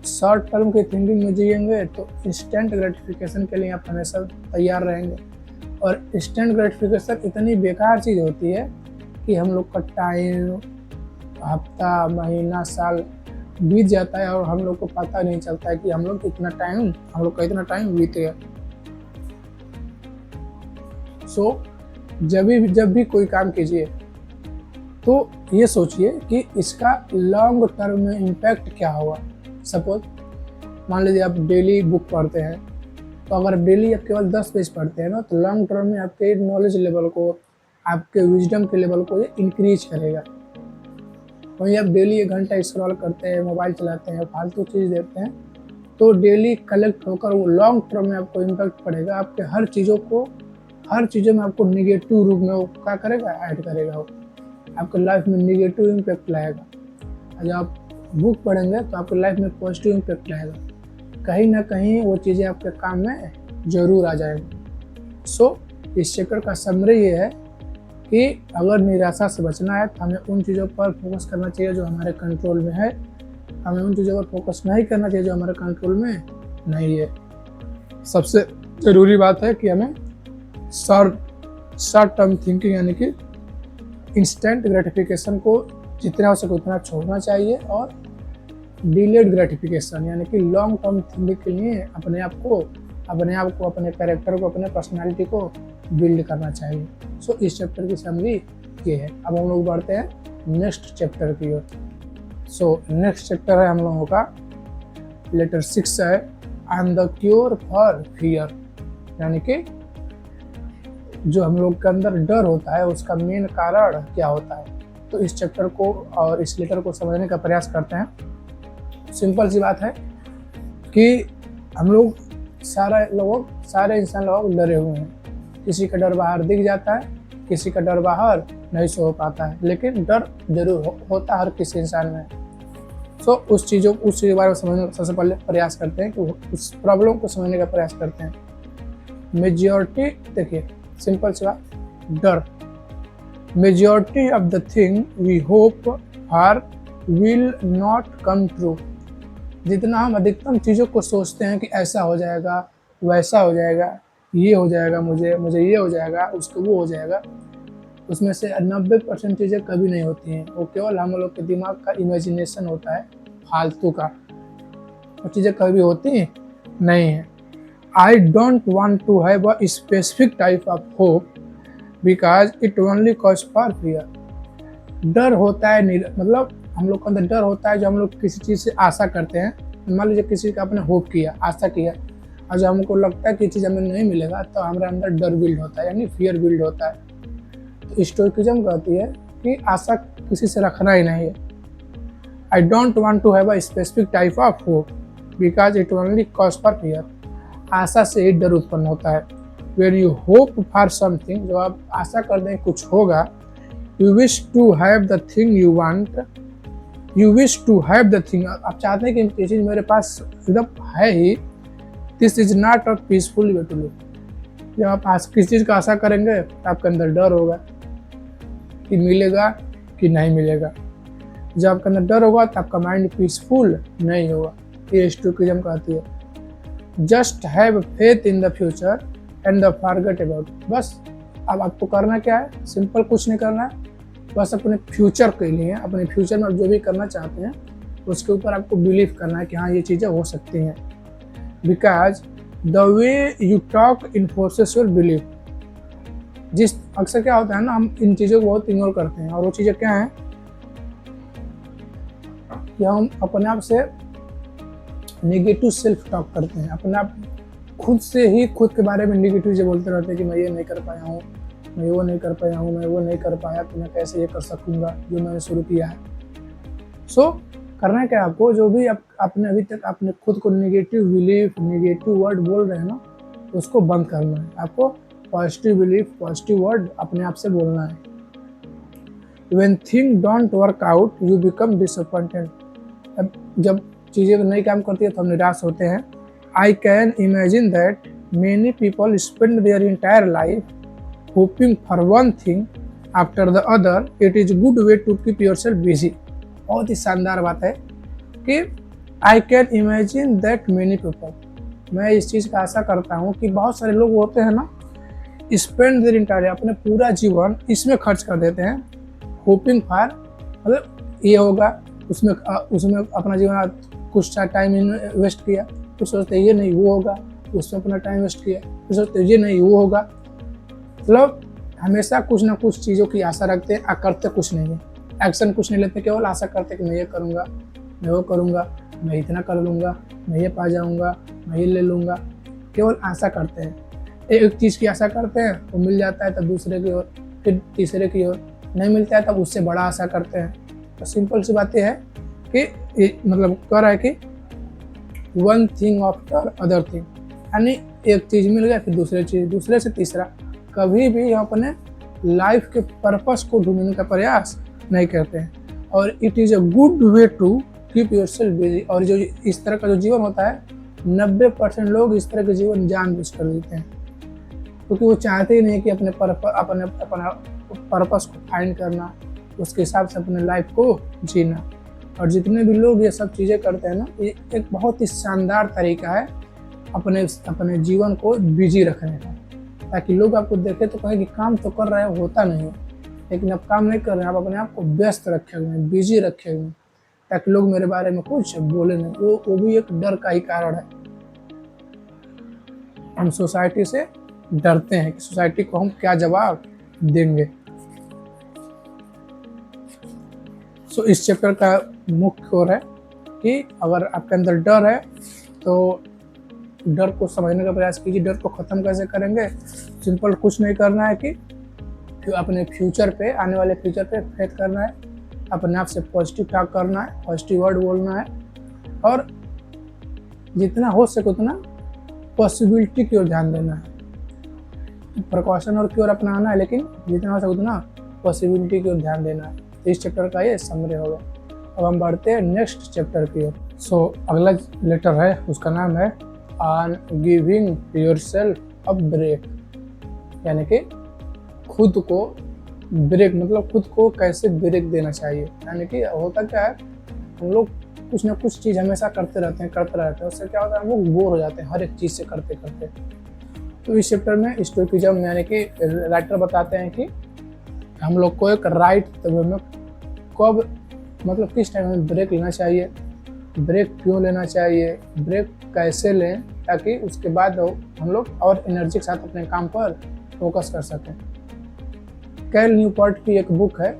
शॉर्ट टर्म की थिंकिंग में जिएंगे तो इंस्टेंट ग्रेटिफिकेशन के लिए आप हमेशा तैयार रहेंगे। और इंस्टेंट ग्रेटिफिकेशन इतनी बेकार चीज़ होती है कि हम लोग का टाइम, हफ्ता, महीना, साल बीत जाता है और हम लोग को पता नहीं चलता है कि हम लोग का इतना टाइम बीत गया। सो जब भी कोई काम कीजिए तो ये सोचिए कि इसका लॉन्ग टर्म में इम्पैक्ट क्या होगा। सपोज मान लीजिए आप डेली बुक पढ़ते हैं, तो अगर डेली आप केवल 10 पेज पढ़ते हैं ना, तो लॉन्ग टर्म में आपके नॉलेज लेवल को, आपके विजडम के लेवल को ये इंक्रीज करेगा। वहीं आप डेली 1 घंटा स्क्रॉल करते हैं, मोबाइल चलाते हैं, फालतू चीज़ देखते हैं, तो डेली कलेक्ट होकर वो लॉन्ग टर्म में आपको इम्पैक्ट पड़ेगा। आपके हर चीज़ों में आपको निगेटिव रूप में वो क्या करेगा, ऐड करेगा। वो आपके लाइफ में निगेटिव इम्पैक्ट लाएगा। जब आप बुक पढ़ेंगे तो आपके लाइफ में पॉजिटिव इम्पैक्ट लाएगा। कहीं ना कहीं वो चीज़ें आपके काम में ज़रूर आ जाएंगी। सो इस चैप्टर का समरी ये है कि अगर निराशा से बचना है तो हमें उन चीज़ों पर फोकस करना चाहिए जो हमारे कंट्रोल में है। हमें उन चीज़ों पर फोकस नहीं करना चाहिए जो हमारे कंट्रोल में नहीं है। सबसे ज़रूरी बात है कि हमें शॉर्ट टर्म थिंकिंग यानी कि इंस्टेंट ग्रेटिफिकेशन को जितना हो सके उतना छोड़ना चाहिए और डिलेड ग्रेटिफिकेशन यानी कि लॉन्ग टर्म थिंकिंग के लिए अपने आप को, अपने कैरेक्टर को, अपने पर्सनालिटी को बिल्ड करना चाहिए। सो इस चैप्टर की समरी ये है। अब हम लोग बढ़ते हैं नेक्स्ट चैप्टर की ओर। सो नेक्स्ट चैप्टर है हम लोगों का लेटर 6 है, I am the cure for fear, यानी कि जो हम लोग के अंदर डर होता है उसका मेन कारण क्या होता है। तो इस चैप्टर को और इस लेटर को समझने का प्रयास करते हैं। सिंपल सी बात है कि हम लोग सारे इंसान लोग डरे हुए हैं। किसी का डर बाहर दिख जाता है, किसी का डर बाहर नहीं सो पाता है, लेकिन डर जरूर होता है हर किसी इंसान में। सो उस चीज़ के बारे में समझने का सबसे पहले प्रयास करते हैं कि उस प्रॉब्लम को समझने का प्रयास करते हैं। मेजॉरिटी, देखिए सिंपल सी बात, डर, majority of the thing we hope for will not come true. जितना हम अधिकतम चीज़ों को सोचते हैं कि ऐसा हो जाएगा, वैसा हो जाएगा, ये हो जाएगा, मुझे ये हो जाएगा, उसको वो हो जाएगा, उसमें से 90% चीज़ें कभी नहीं होती हैं। वो केवल हम लोग के दिमाग का इमेजिनेशन होता है फालतू का, वो चीज़ें कभी होती नहीं हैं। I don't want to have a specific type of hope because it only causes for fear। डर होता है, मतलब हम लोग के अंदर डर होता है जो हम लोग किसी चीज़ से आशा करते हैं। मान लीजिए किसी का आपने होप किया, आशा किया, और जब हमको लगता है कि चीज़ हमें नहीं मिलेगा तो हमारे अंदर डर बिल्ड होता है, यानी फियर बिल्ड होता है। तो स्टोइकिज्म कहती है कि आशा किसी से रखना ही नहीं है। I don't want to have a specific type of hope because it only causes for fear। आशा से ही डर उत्पन्न होता है। When you hope for something, जो आप आशा कर दें कुछ होगा, you wish to have the thing you want, you wish to have the thing, आप चाहते हैं कि ये चीज़ मेरे पास एकदम है ही। This is not a peaceful way to live। जब आप किसी चीज़ का आशा करेंगे तो आपके अंदर डर होगा कि मिलेगा कि नहीं मिलेगा। जब आपके अंदर डर होगा तो आपका माइंड पीसफुल नहीं होगा। ये स्टोइकिज्म कहती है just have faith in the future and the forget about. बस अब आपको करना क्या है, सिंपल, कुछ नहीं करना है, बस अपने फ्यूचर के लिए, अपने फ्यूचर में जो भी करना चाहते हैं उसके ऊपर आपको बिलीव करना है कि हाँ ये चीज़ें हो सकती हैं। Because the way you talk enforces your belief. जिस अक्सर क्या होता है ना, हम इन चीज़ों को बहुत इग्नोर करते हैं, और वो चीज़ें क्या हैं कि हम अपने आप से नेगेटिव सेल्फ टॉक करते हैं। अपने आप खुद से ही खुद के बारे में नेगेटिव जो बोलते रहते हैं कि मैं ये नहीं कर पाया हूँ, मैं वो नहीं कर पाया हूँ, मैं वो नहीं कर पाया, तो मैं कैसे ये कर सकूँगा जो मैंने शुरू किया है। सो करना क्या है आपको, जो भी आपने अभी तक आपने खुद को नेगेटिव बिलीफ, नेगेटिव वर्ड बोल रहे हैं ना, उसको बंद करना है। आपको पॉजिटिव बिलीफ, पॉजिटिव वर्ड अपने आप से बोलना है। When things don't work out, you become disappointed. अब जब चीज़ें नहीं काम करती है तो हम निराश होते हैं। I can imagine that many people spend their entire life hoping for one thing after the other. It is a good way to keep yourself busy. बहुत ही शानदार बात है कि I can imagine that many people, मैं इस चीज़ का आशा करता हूँ कि बहुत सारे लोग होते हैं ना, स्पेंड देयर इंटायर, अपने पूरा जीवन इसमें खर्च कर देते हैं। होपिंग फॉर मतलब ये होगा, उसमें अपना जीवन कुछ टाइम इन्वेस्ट किया, फिर सोचते ये नहीं वो होगा, उसमें अपना टाइम वेस्ट किया, फिर सोचते ये नहीं वो होगा। मतलब हमेशा कुछ ना कुछ चीज़ों की आशा रखते हैं, करते कुछ नहीं है, एक्शन कुछ नहीं लेते, केवल आशा करते कि मैं ये करूँगा, मैं वो करूँगा, मैं इतना कर लूँगा, मैं ये पा जाऊँगा, मैं ये ले लूँगा, केवल आशा करते हैं। एक चीज़ की आशा करते हैं, वो मिल जाता है तब दूसरे की ओर, फिर तीसरे की ओर, नहीं मिलता है तब उससे बड़ा आशा करते हैं। तो सिंपल सी बात यह है कि मतलब कह रहा है कि one thing after other thing, यानी एक चीज़ मिल गया फिर दूसरी चीज़, दूसरे से तीसरा। कभी भी हम अपने लाइफ के पर्पस को ढूंढने का प्रयास नहीं करते हैं। और it is a good way to keep yourself busy. और जो इस तरह का जो जीवन होता है, 90% लोग इस तरह के जीवन जानबूझ कर लेते हैं, क्योंकि वो चाहते ही नहीं कि अपने पर्पस को फाइंड करना, उसके हिसाब से अपने लाइफ को जीना। और जितने भी लोग ये सब चीज़ें करते हैं ना, ये एक बहुत ही शानदार तरीका है अपने जीवन को बिजी रखने का, ताकि लोग आपको देखें तो कहें कि काम तो कर रहे हैं, होता नहीं है। लेकिन आप काम नहीं कर रहे हैं, आप अपने आप को व्यस्त रखे हुए हैं, बिजी रखे हुए हैं, ताकि लोग मेरे बारे में कुछ बोले नहीं। वो भी एक डर का ही कारण है। हम सोसाइटी से डरते हैं कि सोसाइटी को हम क्या जवाब देंगे। सो इस चैप्टर का मुख्य कोर है कि अगर आपके अंदर डर है तो डर को समझने का प्रयास कीजिए। डर को ख़त्म कैसे करेंगे? सिंपल, कुछ नहीं करना है कि अपने फ्यूचर पे, आने वाले फ्यूचर पे फेथ करना है, अपने आप से पॉजिटिव टॉक करना है, पॉजिटिव वर्ड बोलना है, और जितना हो सके उतना पॉसिबिलिटी की ओर ध्यान देना है। प्रिकॉशन और की ओर अपनाना है, लेकिन जितना हो सके उतना पॉसिबिलिटी की ओर ध्यान देना है। तो इस चैप्टर का ये समरी होगा। अब हम बढ़ते हैं नेक्स्ट चैप्टर की ओर। सो अगला लेटर है, उसका नाम है on giving yourself a break, यानी कि खुद को ब्रेक, मतलब खुद को कैसे ब्रेक देना चाहिए। यानी कि होता क्या है, हम लोग कुछ ना कुछ चीज़ हमेशा करते रहते हैं, उससे क्या होता है, हम लोग बोर हो जाते हैं हर एक चीज़ से करते करते। तो इस चैप्टर में स्टोइकिज्म यानी कि राइटर बताते हैं कि हम लोग को एक राइट वे में कब, मतलब किस टाइम में ब्रेक लेना चाहिए, ब्रेक क्यों लेना चाहिए, ब्रेक कैसे लें, ताकि उसके बाद हम लोग और एनर्जी के साथ अपने काम पर फोकस कर सकें। कैल न्यूपोर्ट की एक बुक है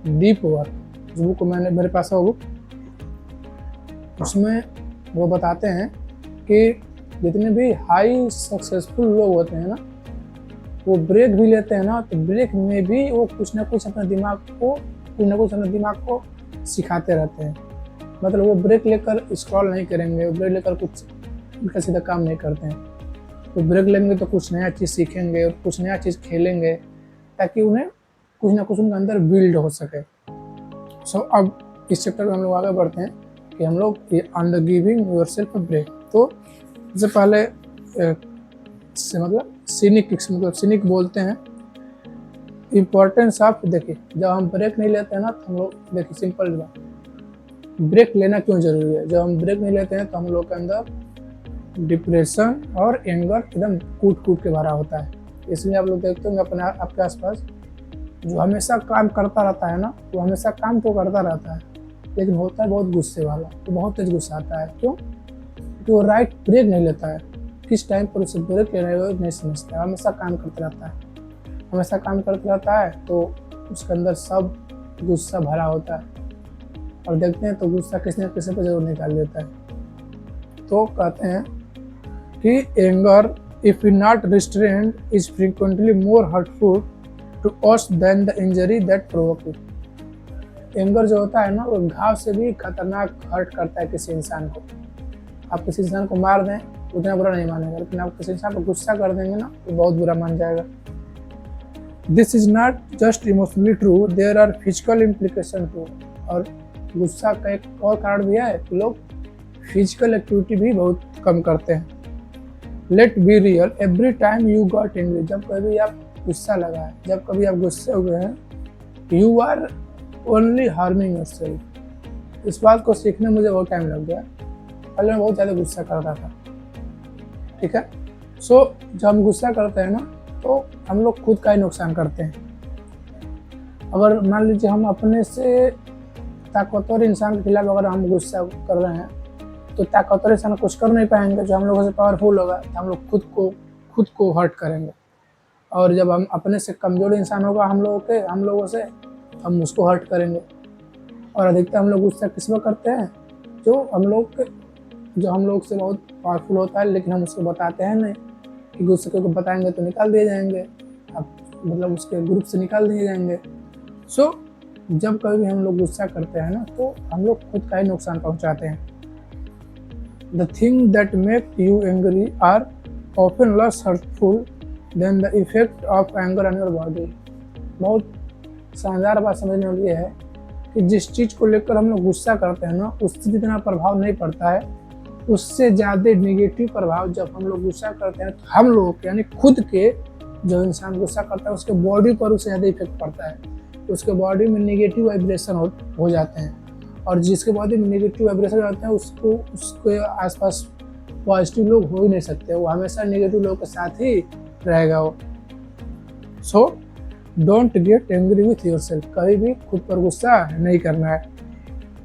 डीप वर्क, उस बुक को मेरे पास है वो बुक। उसमें वो बताते हैं कि जितने भी हाई सक्सेसफुल लोग होते हैं ना, वो ब्रेक भी लेते हैं ना, तो ब्रेक में भी वो कुछ ना कुछ अपने दिमाग को सिखाते रहते हैं। मतलब वो ब्रेक लेकर स्क्रॉल नहीं करेंगे, वो ब्रेक लेकर कुछ उल्टा सीधा काम नहीं करते हैं। तो ब्रेक लेंगे तो कुछ नया चीज़ सीखेंगे और कुछ नया चीज़ खेलेंगे, ताकि उन्हें कुछ ना कुछ उनके अंदर बिल्ड हो सके। सो अब इस चैप्टर में हम लोग आगे बढ़ते हैं कि हम लोग on the giving yourself a break. तो सबसे पहले मतलब सिनिक बोलते हैं इम्पोर्टेंस ऑफ। देखिए, जब हम ब्रेक नहीं लेते हैं ना, तो हम लोग, देखिए सिंपल बात, ब्रेक लेना क्यों जरूरी है। जब हम ब्रेक नहीं लेते हैं तो हम लोग के अंदर डिप्रेशन और एंगर एकदम कूट के भरा होता है। इसलिए आप लोग देखते होंगे अपने आपके आसपास जो हमेशा काम करता रहता है ना, वो हमेशा काम तो करता रहता है, लेकिन होता है बहुत गुस्से वाला, तो बहुत तेज गुस्सा आता है। क्यों? क्योंकि वो राइट ब्रेक नहीं लेता है। किस टाइम पर उसे ब्रेक लेना है वो नहीं समझता है, हमेशा काम करते रहता है, तो उसके अंदर सब गुस्सा भरा होता है। और देखते हैं तो गुस्सा किसी न किसी पर जरूर निकाल देता है। तो कहते हैं कि anger if not restrained is frequently more hurtful to worse than the injury that provoke it. Anger जो होता है ना, वो घाव से भी खतरनाक हर्ट करता है किसी इंसान को। आप किसी इंसान को मार दें उतना बुरा नहीं मानेगा, लेकिन आप किसी इंसान को गुस्सा कर देंगे ना तो बहुत बुरा मान जाएगा। This is not just emotionally true, there are physical implication too. और गुस्सा का एक और कारण भी है कि लोग फिजिकल एक्टिविटी भी बहुत कम करते हैं। Let be real, every time you got angry, जब कभी आप गुस्सा लगा है, जब कभी आप गुस्से हुए हैं, you are only harming yourself. इस बात को सीखने मुझे बहुत टाइम लग गया। पहले मैं बहुत ज़्यादा गुस्सा करता था, ठीक है। जब हम गुस्सा करते हैं ना तो हम लोग खुद का ही नुकसान करते हैं। अगर मान लीजिए हम अपने से ताकतवर इंसान के खिलाफ अगर हम गुस्सा कर रहे हैं तो ताकतवर इंसान कुछ कर नहीं पाएंगे। जो हम लोगों से पावरफुल होगा तो हम लोग खुद को हर्ट करेंगे। और जब हम अपने से कमज़ोर इंसान होगा हम लोगों से, हम उसको हर्ट करेंगे। और अधिकतर हम लोग गुस्सा किस वक्त करते हैं, जो हम लोग से बहुत पावरफुल होता है, लेकिन हम उसको बताते हैं नहीं कि गुस्से को बताएंगे तो निकाल दिए जाएंगे, मतलब उसके ग्रुप से निकाल दिए जाएंगे। जब कभी हम लोग गुस्सा करते हैं ना तो हम लोग खुद का ही नुकसान पहुंचाते हैं। The thing that make you angry are often less hurtful than the effect of anger on your body. बहुत शानदार बात समझने वाली है कि जिस चीज़ को लेकर हम लोग गुस्सा करते हैं ना उससे जितना प्रभाव नहीं पड़ता है, उससे ज़्यादा निगेटिव प्रभाव जब हम लोग गुस्सा करते हैं तो हम लोग यानी खुद के, जो इंसान गुस्सा करता है उसके बॉडी पर उससे ज़्यादा इफेक्ट पड़ता है। उसके बॉडी में निगेटिव वाइब्रेशन हो जाते हैं, और जिसके बॉडी में निगेटिव वाइब्रेशन होते हैं उसके आसपास पॉजिटिव लोग हो ही नहीं सकते, वो हमेशा निगेटिव लोगों के साथ ही रहेगा वो। So don't get angry with yourself, कभी भी खुद पर गुस्सा नहीं करना है।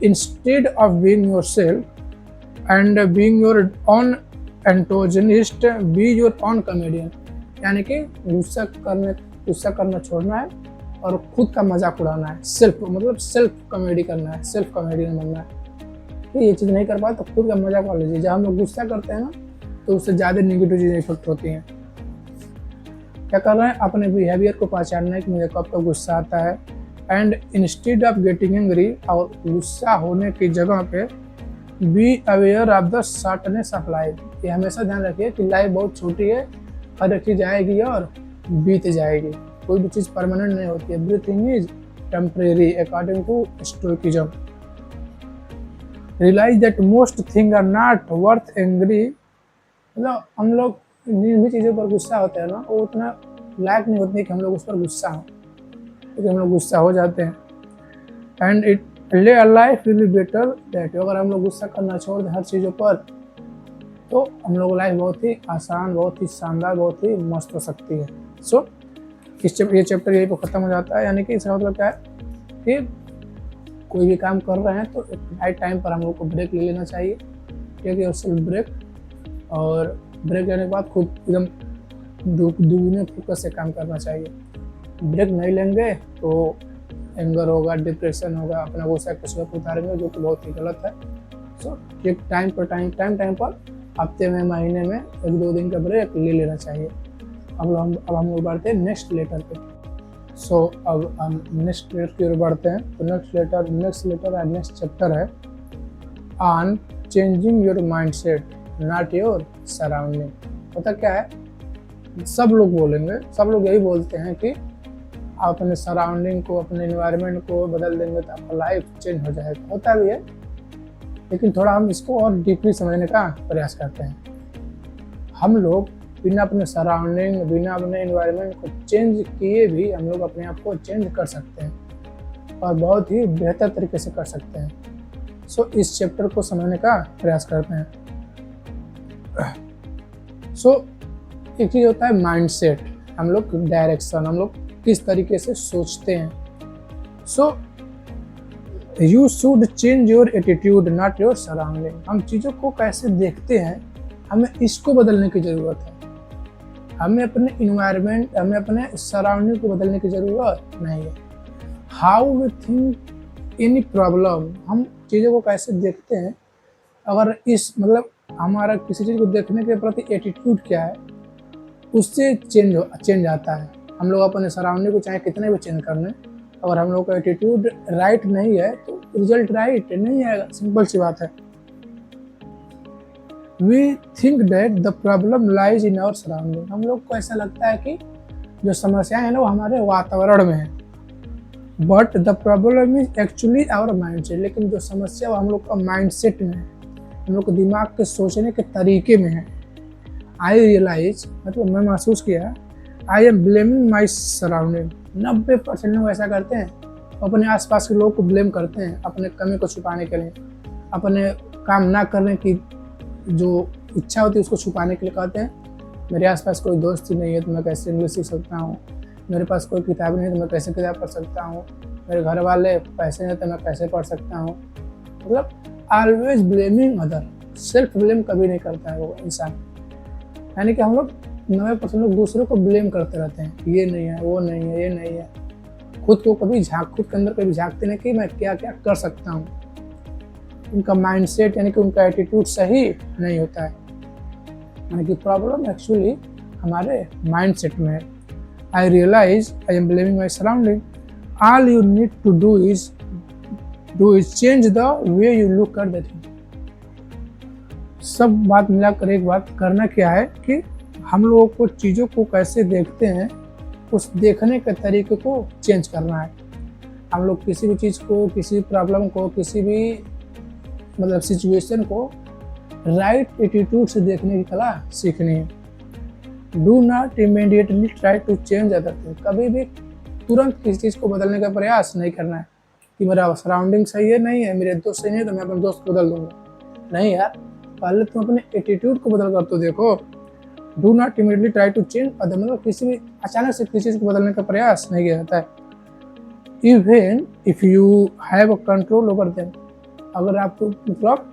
Instead of being yourself and being your own antagonist, be your own comedian. यानी कि गुस्सा करना छोड़ना है और खुद का मजाक उड़ाना है। सेल्फ कॉमेडी करना है, सेल्फ कॉमेडियन बनना है। कि ये चीज़ नहीं कर पाए तो खुद का मजाक उड़ा लीजिए। जब हम लोग गुस्सा करते हैं ना तो उससे ज़्यादा निगेटिव चीज़ें इफेक्ट होती हैं। क्या कर रहे हैं, अपने बिहेवियर को पहचानना है कि मुझे कब कब गुस्सा आता है। And instead of getting angry, और गुस्सा होने की जगह पे be aware of the shortness of life. ये हमेशा ध्यान रखिए कि लाइफ बहुत छोटी है, हर एक चीज़ आएगी और बीत जाएगी, कोई भी चीज़ परमानेंट नहीं होती है। Everything is temporary according to stoicism. Realize that most thing are not worth angry. मतलब हम लोग जिन भी चीज़ों पर गुस्सा होते हैं ना वो उतना लायक नहीं होती कि हम लोग उस पर गुस्सा हो, क्योंकि हम लोग गुस्सा हो जाते हैं। एंड इट ले a life will be better that, अगर हम लोग गुस्सा करना छोड़ दें हर चीज़ों पर तो हम लोग लाइफ बहुत ही आसान, बहुत ही शानदार, बहुत ही मस्त हो सकती है। ये चैप्टर यहीं पर ख़त्म हो जाता है। यानी कि इसका मतलब क्या है कि कोई भी काम कर रहे हैं तो राइट टाइम पर हम लोग को ब्रेक ले लेना चाहिए, टेक योरसेल्फ ब्रेक। और ब्रेक लेने के बाद खुद एकदम दुगने फोकस से काम करना चाहिए। ब्रेक नहीं लेंगे तो एंगर होगा, डिप्रेशन होगा, अपना गुस्सा किसी पर उतारेंगे, जो कि बहुत ही गलत है। एक टाइम पर हफ्ते में, महीने में 1-2 दिन का ब्रेक ले लेना चाहिए। अब हम लोग बढ़ते हैं नेक्स्ट लेटर पे। अब हम नेक्स्ट लेटर की ओर बढ़ते हैं। तो नेक्स्ट चैप्टर है on changing your mindset not your surrounding. पता क्या है, सब लोग यही बोलते हैं कि आप अपने सराउंडिंग को, अपने एनवायरनमेंट को बदल देंगे तो आपका लाइफ चेंज हो जाएगा। होता भी है, लेकिन थोड़ा हम इसको और डीपली समझने का प्रयास करते हैं। हम लोग बिना अपने सराउंडिंग, बिना अपने एनवायरनमेंट को चेंज किए भी हम लोग अपने आप को चेंज कर सकते हैं और बहुत ही बेहतर तरीके से कर सकते हैं। इस चैप्टर को समझने का प्रयास करते हैं। एक चीज़ होता है माइंडसेट, हम लोग डायरेक्शन, हम लोग किस तरीके से सोचते हैं। You should change your attitude not your surrounding. हम चीज़ों को कैसे देखते हैं, हमें इसको बदलने की ज़रूरत है। हमें अपने इन्वायरमेंट, हमें अपने सराउंडिंग को बदलने की ज़रूरत नहीं है। How we think any problem, हम चीज़ों को कैसे देखते हैं, अगर हमारा किसी चीज़ को देखने के प्रति एटीट्यूड क्या है, उससे चेंज आता है। हम लोग अपने सराउंडिंग को चाहे कितने भी चेंज कर लें, अगर हम लोग का एटीट्यूड राइट नहीं है तो रिजल्ट राइट नहीं आएगा, सिंपल सी बात है। We think that the problem lies in our surrounding, हम लोग को ऐसा लगता है कि जो समस्याएं हैं ना वो हमारे वातावरण में है, but the problem is actually our mindset, लेकिन जो समस्या वो हम लोग का माइंडसेट में है, हम लोग को दिमाग के सोचने के तरीके में है। आई रियलाइज, मतलब मैं महसूस किया, आई एम ब्लेमिंग माई सराउंडिंग। 90% लोग ऐसा करते हैं, अपने आसपास के लोग को ब्लेम करते हैं अपने कमी को छुपाने के लिए, अपने काम ना करने की जो इच्छा होती है उसको छुपाने के लिए कहते हैं मेरे आसपास कोई दोस्त ही नहीं है तो मैं कैसे इंग्लिश सीख सकता हूँ, मेरे पास कोई किताब नहीं है तो मैं कैसे किताब पढ़ सकता हूँ, मेरे घर वाले पैसे नहीं तो मैं कैसे पढ़ सकता हूँ। मतलब always blaming other, self blame कभी नहीं करता है वो इंसान। यानी कि हम लोग 90% लोग दूसरों को ब्लेम करते रहते हैं, ये नहीं है, वो नहीं है, ये नहीं है, खुद को कभी खुद के अंदर कभी झांकते नहीं कि मैं क्या क्या कर सकता हूँ। उनका माइंडसेट यानी कि उनका एटीट्यूड सही नहीं होता है, यानी कि प्रॉब्लम एक्चुअली हमारे माइंडसेट में है। I realize I am blaming my surrounding, all you need to do is change the way you look at the thing. सब बात मिलाकर एक बात करना क्या है कि हम लोगों को चीज़ों को कैसे देखते हैं, उस देखने के तरीके को चेंज करना है। हम लोग किसी भी चीज़ को, किसी भी प्रॉब्लम को, किसी भी मतलब सिचुएशन को राइट एटीट्यूड से देखने की कला सीखनी है। Do not immediately try to change other thing, कभी भी तुरंत किसी चीज़ को बदलने का प्रयास नहीं करना है कि मेरा सराउंडिंग सही है, नहीं है, मेरे दोस्त सही नहीं है तो मैं अपने दोस्त को बदल दूंगा। नहीं यार, पहले तुम अपने एटीट्यूड को बदल कर तो देखो। Do not immediately try to change other, मतलब किसी भी अचानक से किसी चीज़ को बदलने का प्रयास नहीं किया जाता है। Even if you have control over them, अगर आप मतलब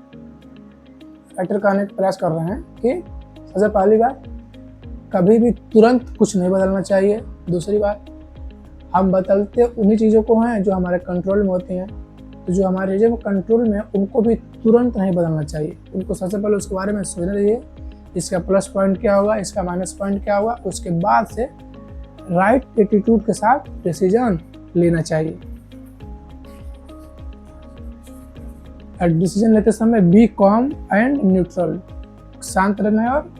राइटर कहने का प्रयास कर रहे हैं कि सबसे पहली बात कभी भी तुरंत कुछ नहीं बदलना चाहिए। दूसरी बात, हम बदलते उन्हीं चीज़ों को हैं जो हमारे कंट्रोल में होती हैं, तो जो हमारे जो कंट्रोल में उनको भी तुरंत नहीं बदलना चाहिए। उनको सबसे पहले उसके बारे में सोचना चाहिए, इसका प्लस पॉइंट क्या होगा, इसका माइनस पॉइंट क्या होगा, उसके बाद से राइट एटीट्यूड के साथ डिसीजन लेना चाहिए। डिसीजन लेते समय बी कॉम एंड न्यूट्रल, शांत रहना है और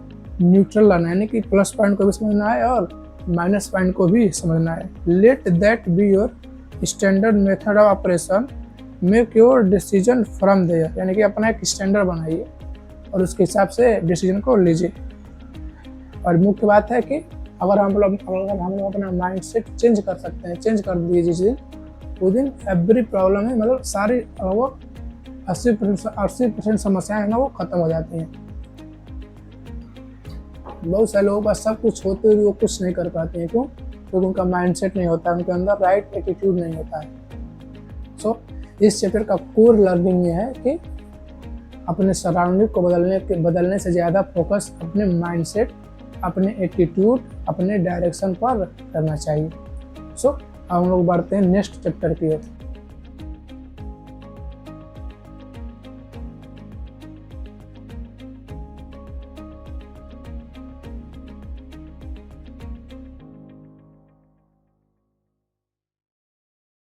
न्यूट्रल रहना है, यानी कि प्लस पॉइंट को भी समझना है और माइनस पॉइंट को भी समझना है। Let that be your standard method of operation, make your decision from there, यानी कि अपना एक स्टैंडर्ड बनाइए और उसके हिसाब से डिसीजन को लीजिए। और मुख्य बात है कि अगर हम लोग अपना माइंडसेट चेंज कर सकते हैं, चेंज कर दिए जिस दिन, उस दिन एवरी प्रॉब्लम है, मतलब सारी वो 80% समस्याएं हैं ना वो खत्म हो जाती हैं। बहुत सारे लोगों के पास सब कुछ होते हुए वो कुछ नहीं कर पाते हैं, क्यों? क्योंकि उनका माइंडसेट नहीं होता, उनके अंदर राइट एटीट्यूड नहीं होता है। सो इस चैप्टर का कोर लर्निंग ये है कि अपने सराउंडिंग को बदलने से ज़्यादा फोकस अपने माइंडसेट, अपने एटीट्यूड, अपने डायरेक्शन पर करना चाहिए। सो हम लोग बढ़ते हैं नेक्स्ट चैप्टर की ओर।